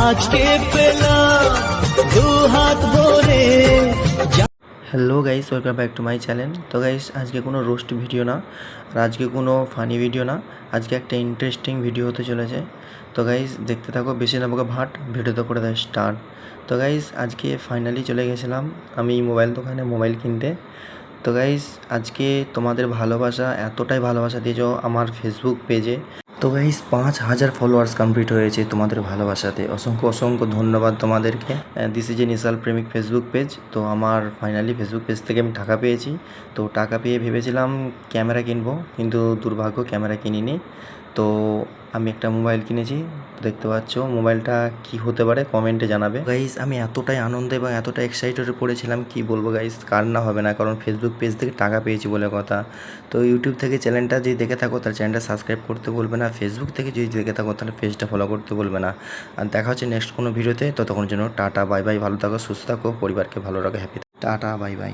আজকে পেলাম দু হাত ভরে। Hello guys, welcome back to my channel. তো গাইস, আজকে কোনো রোস্ট ভিডিও না, আর আজকে কোনো ফানি ভিডিও না, আজকে একটা ইন্টারেস্টিং ভিডিও হতে চলেছে। তো গাইস, দেখতে থাকো, বেশি না বকা ভাট, ভিডিওতে করে দেয় স্টার্ট। তো গাইস, আজকে ফাইনালি চলে গেছিলাম আমি মোবাইল দোকানে মোবাইল কিনতে। তো গাইস, আজকে তোমাদের ভালোবাসা, এতটাই ভালোবাসা দিয়েছো আমার ফেসবুক পেজে। তো গাইস, 5,000 ফলোয়ার্স কমপ্লিট হয়েছে তোমাদের ভালোবাসাতে। অসংখ্য অসংখ্য ধন্যবাদ তোমাদেরকে। দিস ইজ এ নিশাল প্রেমিক ফেসবুক পেজ। তো আমার ফাইনালি ফেসবুক পেজ থেকে আমি টাকা পেয়েছি। তো টাকা পেয়ে ভেবেছিলাম ক্যামেরা কিনবো, কিন্তু দুর্ভাগ্য ক্যামেরা কিনিনি। তো আমি একটা মোবাইল কিনেছি, দেখতে পাচ্ছ। মোবাইলটা কি হতে পারে কমেন্টে জানাবে। গাইস, আমি এতটাই আনন্দে এবং এতটাই এক্সাইটেড পড়েছিলাম, কি বলবো গাইস, কার না হবে না, কারণ ফেসবুক পেজ থেকে টাকা পেয়েছি বলে কথা। তো ইউটিউব থেকে চ্যানেলটা যদি দেখে থাকো তাহলে চ্যানেলটা সাবস্ক্রাইব করতে বলবে না, ফেসবুক থেকে যদি দেখে থাকো তাহলে পেজটা ফলো করতে বলবে না। আর দেখা হচ্ছে নেক্সট কোনো ভিডিওতে। ততক্ষণের জন্য টাটা বাই বাই, ভালো থাকো, সুস্থ থাকো, পরিবারকে ভালো রাখো, হ্যাপি। Tata bye bye.